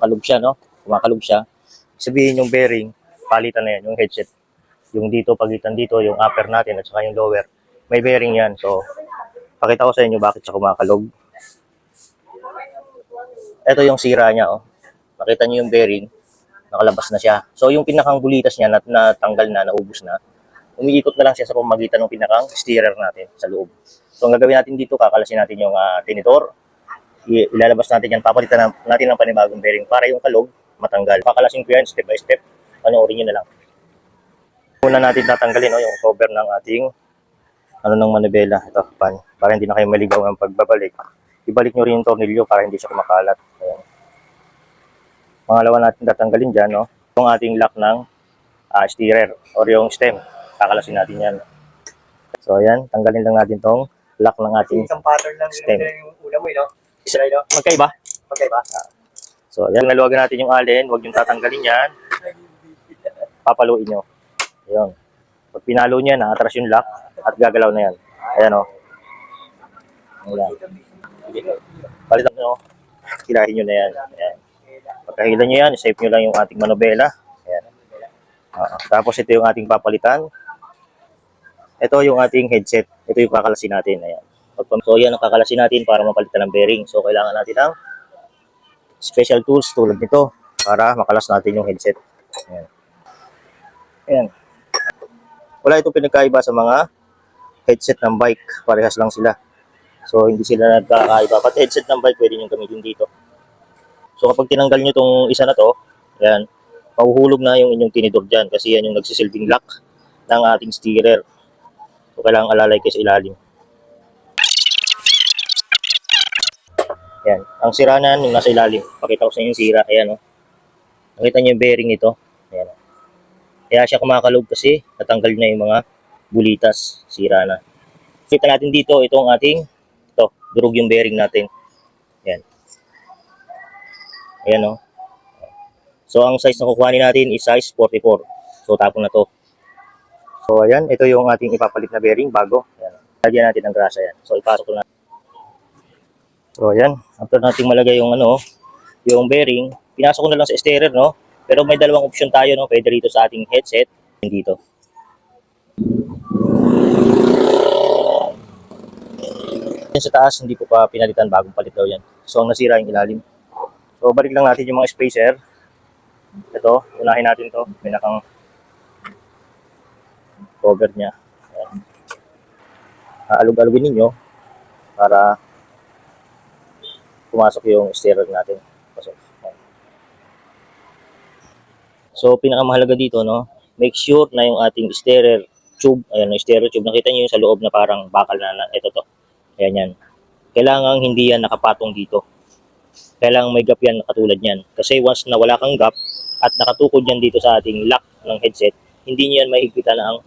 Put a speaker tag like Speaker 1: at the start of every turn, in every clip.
Speaker 1: Kalog siya, no? Kumakalog siya. Sabihin yung bearing, palitan na yan, yung headset. Yung dito, pagitan dito, yung upper natin at saka yung lower. May bearing yan. So, pakita ko sa inyo bakit siya kumakalog. Ito yung sira niya, oh. Makita niyo yung bearing, nakalabas na siya. So, yung pinakang bulitas niya, natanggal na, naubos na. Umiikot na lang siya sa pamagitan ng pinakang steerer natin sa loob. So, ang gagawin natin dito, kakalasin natin yung tinidor. Ilalabas natin yan, papalitan natin ng panibagong bearing para yung kalog matanggal. Pakalasin ko yan step by step. Panoorin nyo na lang. Una natin tatanggalin yung cover ng ating ng manibela. Ito, para hindi na kayo maligaw ang pagbabalik. Ibalik nyo rin yung tornilyo para hindi siya kumakalat. Ayan. Pangalawa natin tatanggalin dyan, yung ating lock ng steerer or yung stem. Kakalasin natin yan. So, ayan, tanggalin lang natin tong lock ng ating
Speaker 2: isang pattern lang
Speaker 1: stem.
Speaker 2: yung una mo, no?
Speaker 1: Magkaiba?
Speaker 2: Magkaiba.
Speaker 1: So, ayan, naluwagan natin yung allen. Huwag yung tatanggalin yan. Papaluin nyo. Ayan. Pag pinalo niya, nakatras yung lock at gagalaw na yan. Ayan, o. Ayan. Palitan nyo. Hilahin nyo na yan. Ayan. Pagkahila nyo yan, save nyo lang yung ating manobela. Ayan. Tapos ito yung ating papalitan. Ito yung ating headset. Ito yung kakalasin natin. Ayan. So, yan ang kakalasin natin para mapalitan ng bearing. So, kailangan natin ng special tools tulad nito para makalas natin yung headset. Ayan. Ayan. Wala itong pinagkaiba sa mga headset ng bike. Parehas lang sila. So, hindi sila nagkakaiba. Pati headset ng bike pwede nyo gamitin dito. So, kapag tinanggal nyo itong isa na to, ayan, mahuhulog na yung inyong tinidor dyan kasi yan yung nagsisilbing lock ng ating steerer. So, kailangan alalay kayo sa ilalim. Ayan. Ang sira na yung nasa ilalim. Pakita ko sa inyo yung sira. Ayan, o. Nakita nyo yung bearing ito. Ayan. Kaya siya kumakalog kasi natanggal na yung mga bulitas. Sira na. Kita natin dito, itong ating, durog yung bearing natin. Ayan. Ayan, o. So, ang size na kukuhanin natin is size 44. So, tapon na to. So, ayan. Ito yung ating ipapalit na bearing bago. Ayan. Lagyan natin ng grasa yan. So, ipasok ko na. So, ayan. After natin malagay yung yung bearing, pinasok ko na lang sa steerer, no? Pero may dalawang option tayo, no? Pwede rito sa ating headset, dito. Yan sa taas, hindi ko pa pinalitan, bagong palit daw yan. So, ang nasira yung ilalim. So, balik lang natin yung mga spacer. Ito, unahin natin to. Pinakang cover niya. Ayan. Alug-alugin ninyo para pumasok yung steerer natin. Pasok. So, pinakamahalaga dito, no? Make sure na yung ating steerer tube, ayan, yung steerer tube, nakita nyo yung sa loob na parang bakal na, ito to. Ayan yan. Kailangan hindi yan nakapatong dito. Kailangan may gap yan katulad yan. Kasi once na wala kang gap at nakatukod yan dito sa ating lock ng headset, hindi nyo yan mahigpitan na ang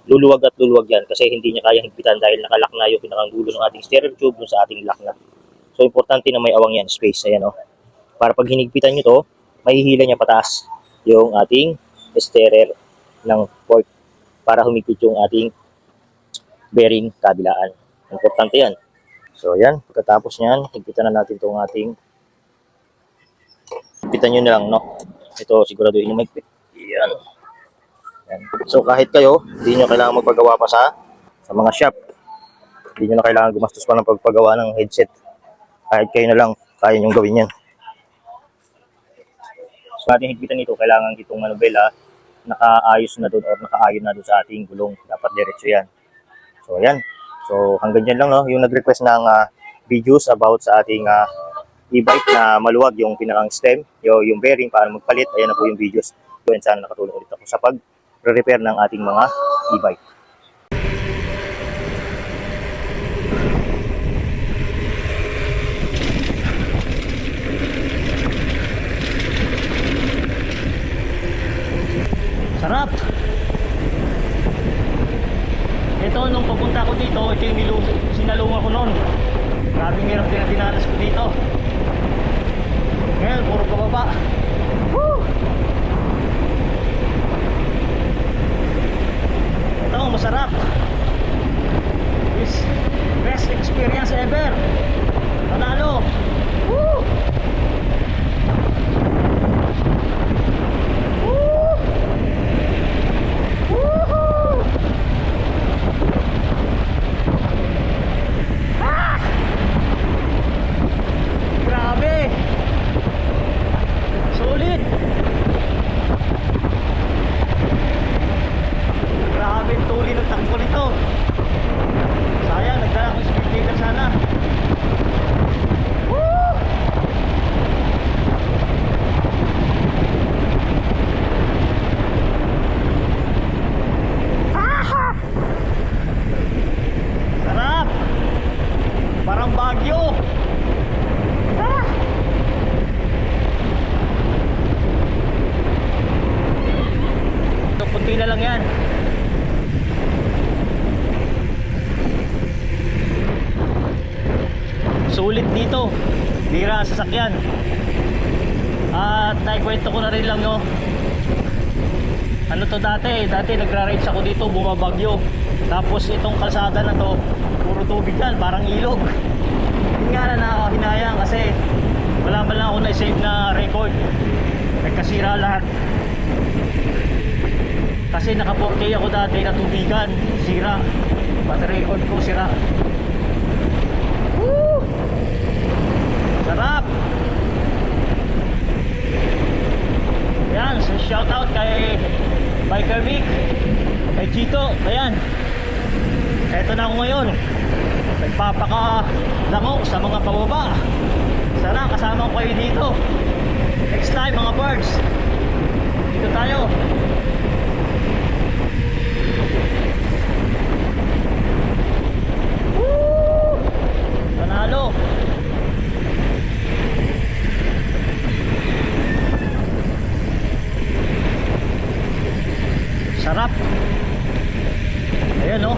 Speaker 1: luluwag at luluwag yan. Kasi hindi nyo kaya higpitan dahil nakalock na yung pinakang dulo ng ating steerer tube dun sa ating lock na. So, importante na may awang yan, space. Ayan, o. Para pag hinigpitan nyo to, mahihila niya pataas yung ating steerer ng fork para humigpit yung ating bearing kabilaan. Importante yan. So, ayan. Pagkatapos nyan, higpitan na natin itong ating higpitan nyo na lang, no? Ito, siguraduhin yung mahigpit. Ayan. Ayan. So, kahit kayo, hindi nyo kailangan magpagawa pa sa mga shop. Hindi nyo na kailangan gumastos pa ng pagpagawa ng headset. Kahit kayo na lang, kaya nyong gawin yan. So, ating higpitan nito, kailangan itong manubela nakaayos na doon or nakaayon na doon sa ating gulong. Dapat diretso yan. So, ayan. So, hanggang dyan lang, no? Yung nag-request ng videos about sa ating e-bike na maluwag yung pinakang stem, yung bearing, paano magpalit. Ayan na po yung videos. Yun, sana nakatulong ulit ako sa pag-repair ng ating mga e-bike. Sarap! Ito, nung papunta ko dito, ito yung sinalungan ko noon. Grabing hirap din ang dinanas ko dito. Ngayon, puro pababa. Woo! Ito, masarap. This best experience ever. Panalo! Woo! konti na lang yan. Sulit dito, bira ang sasakyan. At naikwento ko na rin lang, no, ano to dati nagra-rides ako dito, bumabagyo. Tapos itong kalsada na to, puro tubig yan, parang ilog. Yun nga na nakakahinayang kasi wala man lang ako na-save na record. Nagkasira lahat. Kasi naka 4K ako dati na tubigan, sira. Pati record ko sira. Woo! Sarap! Yan, so shout out kay Biker Vic, kay Chito. Ayan, eto na ako ngayon, nagpapakalango sa mga pababa. Sana kasama ko kayo dito next time mga birds. Dito tayo. Woo! Panalo. Sarap. Ayan, oh.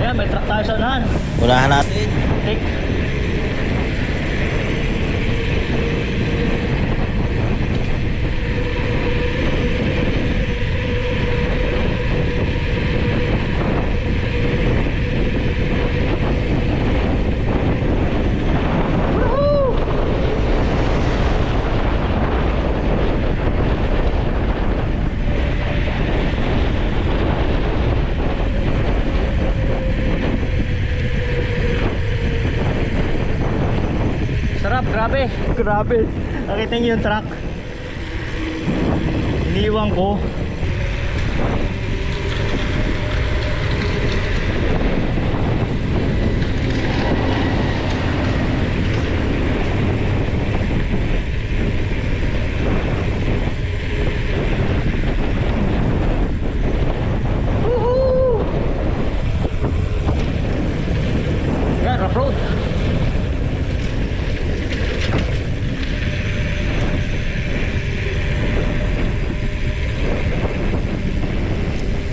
Speaker 1: Ayan, may truck tayo sa unahan.
Speaker 2: Unahan natin.
Speaker 1: Take. Sarap, grabe. Grabe. Nakita niyo yung truck. Iniwan ko. Woohoo! Yan, rough road.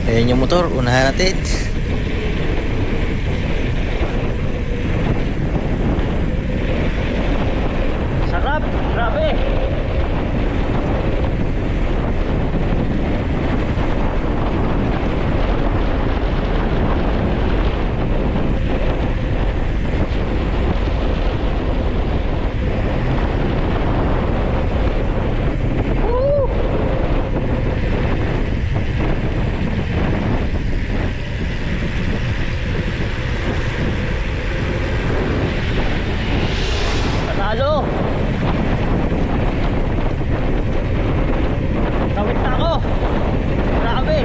Speaker 2: Ayan yung motor, unahan natin.
Speaker 1: Sarap, grabe. Woo! Panalo. Tawid na ako. Grabe.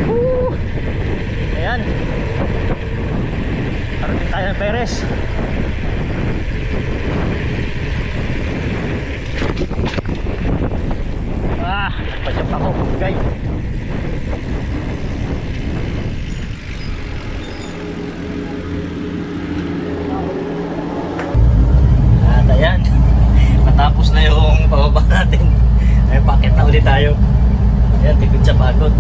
Speaker 1: Woo! Ayan. Parating tayo ng Perez. Nagpa-jump ako, guys. At ayan, matapos na yung pababa natin. Ay, packet na ulit tayo. Ayan, tipid sa pagod.